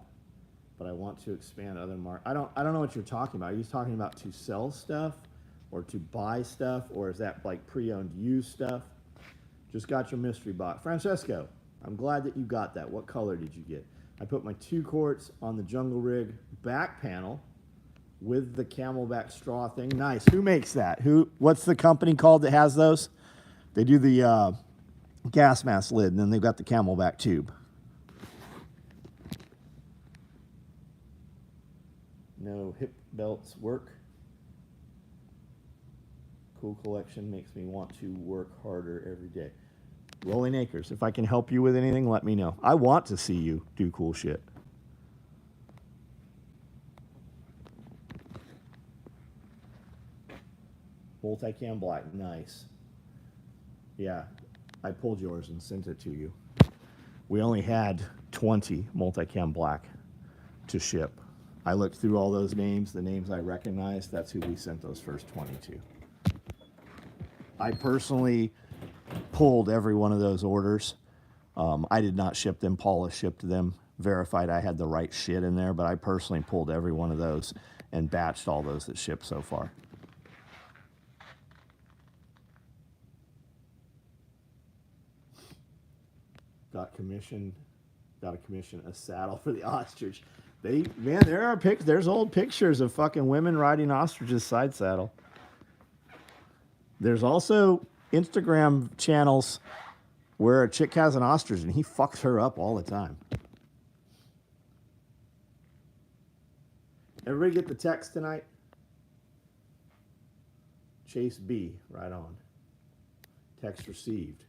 but I want to expand other markets. I don't know what you're talking about. Are you talking about to sell stuff or to buy stuff, or is that like pre-owned used stuff? Just got your mystery box. Francesco, I'm glad that you got that. What color did you get? I put my 2 quarts on the Jungle Rig back panel with the Camelback straw thing. Nice. Who makes that? What's the company called that has those? They do the gas mask lid, and then they've got the Camelback tube. No hip belts work. Cool collection makes me want to work harder every day. Rolling Acres, if I can help you with anything, let me know. I want to see you do cool shit. Multicam black, nice. Yeah, I pulled yours and sent it to you. We only had 20 multicam black to ship. I looked through all those names, the names I recognized, that's who we sent those first 20 to. I personally pulled every one of those orders. I did not ship them, Paula shipped them, verified I had the right shit in there, but I personally pulled every one of those and batched all those that shipped so far. Got to commission a saddle for the ostrich. Man, there's old pictures of fucking women riding ostriches side saddle. There's also Instagram channels where a chick has an ostrich and he fucks her up all the time. Everybody get the text tonight? Chase B, right on. Text received.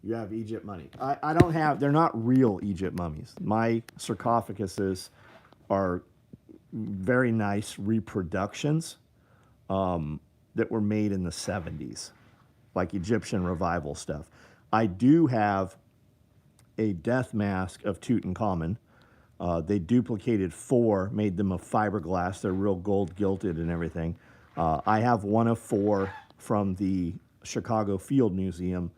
You have Egypt money. I don't have, they're not real Egypt mummies. My sarcophaguses are very nice reproductions that were made in the 70s, like Egyptian revival stuff. I do have a death mask of Tutankhamun. They duplicated 4, made them of fiberglass. They're real gold gilded and everything. I have one of 4 from the Chicago Field Museum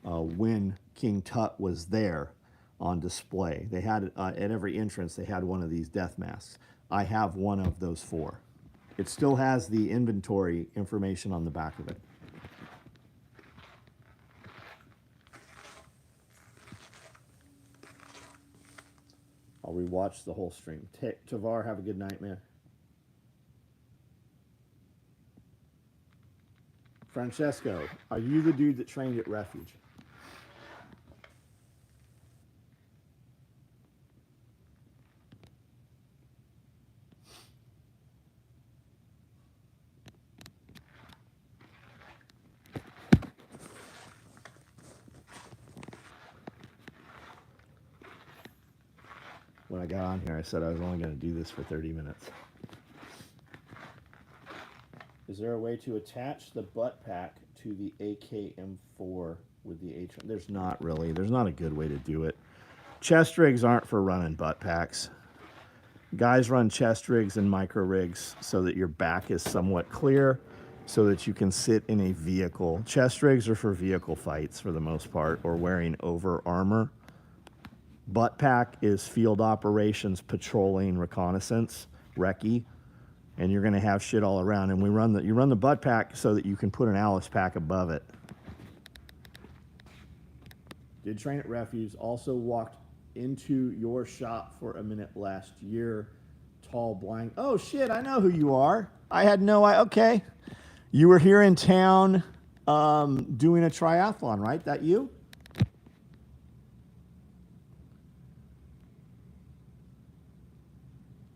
when King Tut was there on display. They had, at every entrance, they had one of these death masks. I have one of those 4. It still has the inventory information on the back of it. I'll rewatch the whole stream. Tavar, have a good night, man. Francesco, are you the dude that trained at Refuge? When I got on here, I said I was only going to do this for 30 minutes. Is there a way to attach the butt pack to the AKM4 with the H? There's not really. There's not a good way to do it. Chest rigs aren't for running butt packs. Guys run chest rigs and micro rigs so that your back is somewhat clear so that you can sit in a vehicle. Chest rigs are for vehicle fights for the most part, or wearing over armor. Butt pack is field operations, patrolling, reconnaissance, recce, and you're going to have shit all around. And you run the butt pack so that you can put an Alice pack above it. Did train at Refuge. Also walked into your shop for a minute last year. Tall, blind. Oh shit! I know who you are. I had no idea. Okay, you were here in town doing a triathlon, right? That you?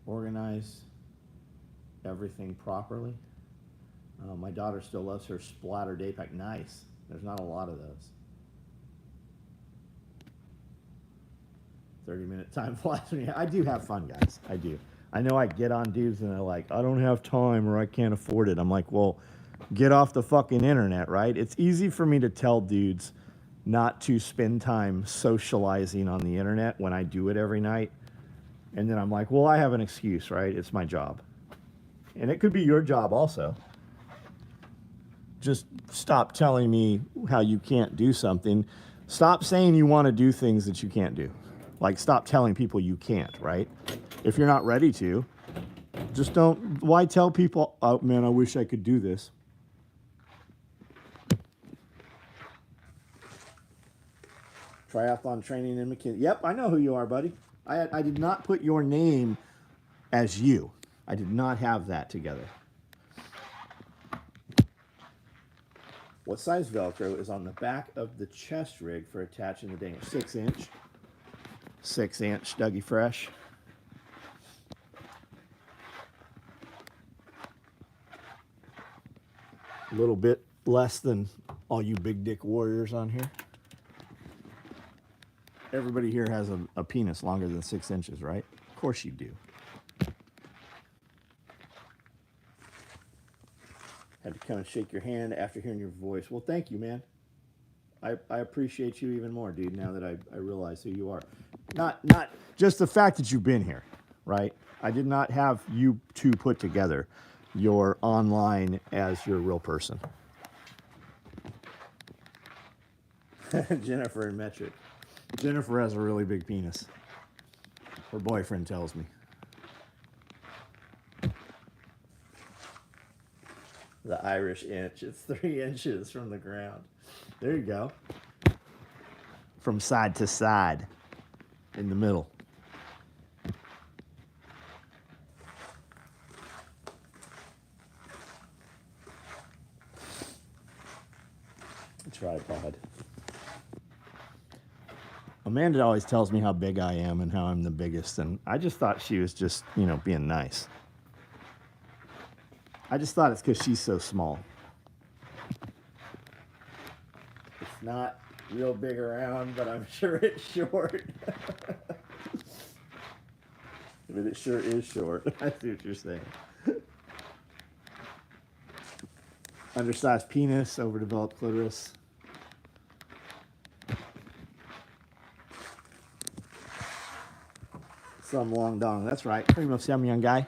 Organize everything properly. My daughter still loves her splatter day pack. Nice. There's not a lot of those. 30-minute time flies. I do have fun, guys. I do. I know I get on dudes and they're like, I don't have time or I can't afford it. I'm like, well, get off the fucking internet, right? It's easy for me to tell dudes not to spend time socializing on the internet when I do it every night. And then I'm like, well, I have an excuse, right? It's my job. And it could be your job also. Just stop telling me how you can't do something. Stop saying you want to do things that you can't do. Like, stop telling people you can't, right? If you're not ready to, just don't. Why tell people, oh, man, I wish I could do this? Triathlon training in McKinney. Yep, I know who you are, buddy. I did not put your name as you. I did not have that together. What size Velcro is on the back of the chest rig for attaching the dangler? 6-inch. 6-inch, Dougie Fresh. A little bit less than all you big dick warriors on here. Everybody here has a penis longer than 6 inches, right? Of course you do. Had to come and shake your hand after hearing your voice. Well, thank you, man. I appreciate you even more, dude, now that I realize who you are. Not just the fact that you've been here, right? I did not have you two put together. You're online as your real person. Jennifer and Metric. Jennifer has a really big penis. Her boyfriend tells me. The Irish inch. It's 3 inches from the ground. There you go. From side to side. In the middle. Tripod. Amanda always tells me how big I am and how I'm the biggest, and I just thought she was just, being nice. I just thought it's because she's so small. It's not real big around, but I'm sure it's short. But it sure is short. I see what you're saying. Undersized penis, overdeveloped clitoris. Some long dong. That's right. Primo Sam, young guy.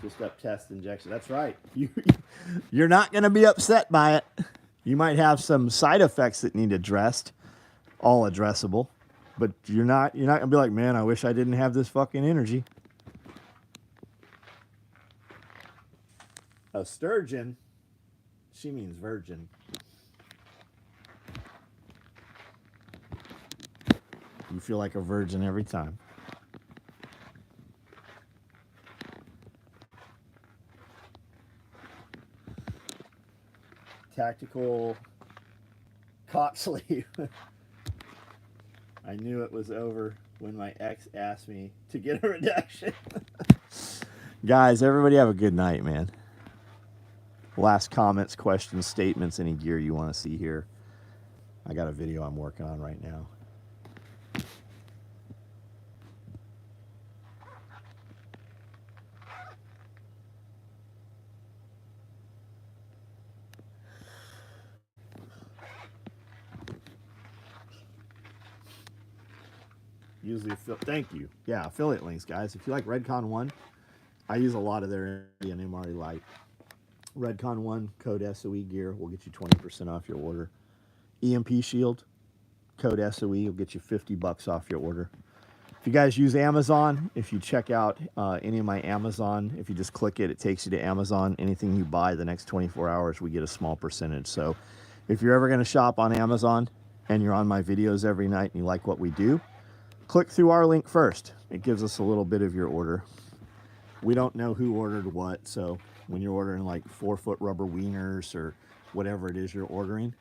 Just up test injection. That's right. You're not going to be upset by it. You might have some side effects that need addressed, all addressable, but you're not going to be like, man, I wish I didn't have this fucking energy. A sturgeon, she means virgin. You feel like a virgin every time. Tactical cock sleeve. I knew it was over when my ex asked me to get a reduction. Guys, everybody have a good night, man. Last comments, questions, statements, any gear you want to see here. I got a video I'm working on right now. Usually, thank you. Yeah, affiliate links, guys. If you like Redcon 1, I use a lot of their MRE Light. Redcon 1, code SOE gear will get you 20% off your order. EMP Shield, code SOE will get you $50 off your order. If you guys use Amazon, if you check out any of my Amazon, if you just click it, it takes you to Amazon. Anything you buy the next 24 hours, we get a small percentage. So if you're ever going to shop on Amazon and you're on my videos every night and you like what we do, click through our link first. It gives us a little bit of your order. We don't know who ordered what, so when you're ordering like 4-foot rubber wieners or whatever it is you're ordering,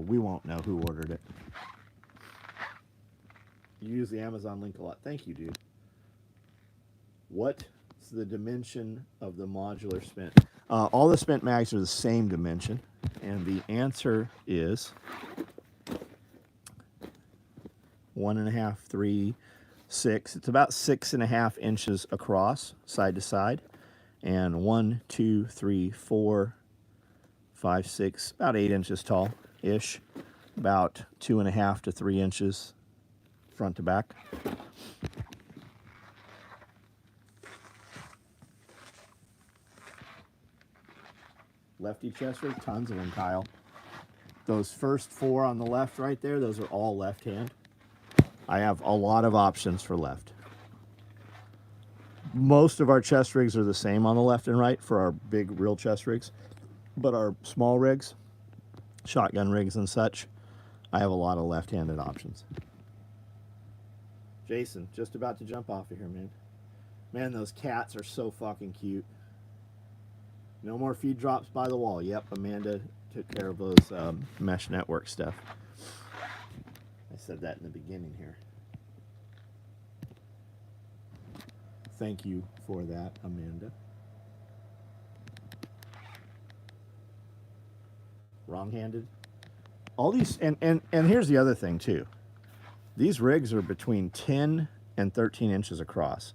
we won't know who ordered it. You use the Amazon link a lot. Thank you, dude. What's the dimension of the modular spent? All the spent mags are the same dimension, and the answer is 1.5, 3, 6. It's about 6.5 inches across, side to side, and 1, 2, 3, 4, 5, 6, about 8 inches tall-ish, about 2.5 to 3 inches front to back. Lefty chest rig, tons of them, Kyle. Those first 4 on the left right there, those are all left hand. I have a lot of options for left. Most of our chest rigs are the same on the left and right for our big real chest rigs, but our small rigs, shotgun rigs and such, I have a lot of left-handed options. Jason, just about to jump off of here, man. Man, those cats are so fucking cute. No more feed drops by the wall. Yep, Amanda took care of those mesh network stuff. I said that in the beginning here. Thank you for that, Amanda. Wrong-handed. All these, and here's the other thing too. These rigs are between 10 and 13 inches across.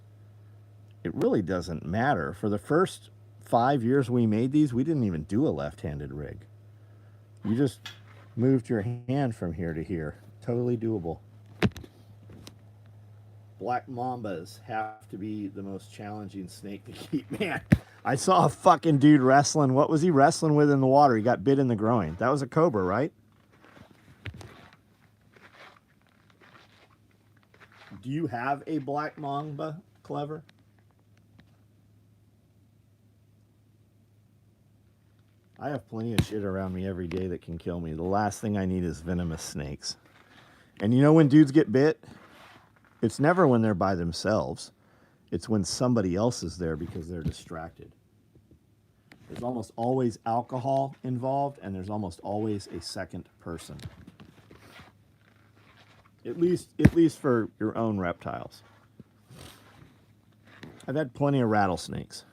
It really doesn't matter. For the first 5 years we made these, we didn't even do a left-handed rig. You just moved your hand from here to here. Totally doable. Black mambas have to be the most challenging snake to keep. Man, I saw a fucking dude wrestling. What was he wrestling with in the water? He got bit in the groin. That was a cobra, right? Do you have a black mamba, Clever? I have plenty of shit around me every day that can kill me. The last thing I need is venomous snakes. And you know when dudes get bit? It's never when they're by themselves. It's when somebody else is there because they're distracted. There's almost always alcohol involved, and there's almost always a second person. At least for your own reptiles. I've had plenty of rattlesnakes.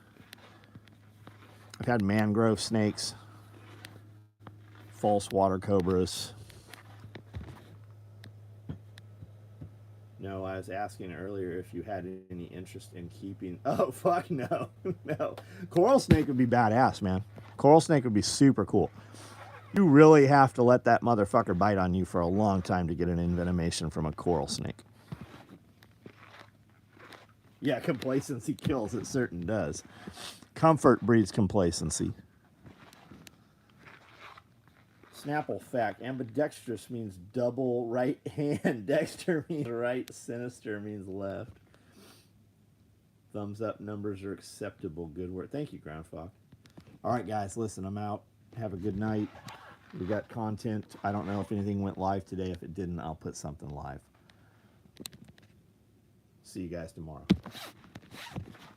I've had mangrove snakes, false water cobras. No, I was asking earlier if you had any interest in keeping. Oh, fuck no. No. Coral snake would be badass, man. Coral snake would be super cool. You really have to let that motherfucker bite on you for a long time to get an envenomation from a coral snake. Yeah, complacency kills. It certain does. Comfort breeds complacency. Snapple fact. Ambidextrous means double right hand. Dexter means right. Sinister means left. Thumbs up numbers are acceptable. Good work. Thank you, Groundfog. All right, guys. Listen, I'm out. Have a good night. We got content. I don't know if anything went live today. If it didn't, I'll put something live. See you guys tomorrow.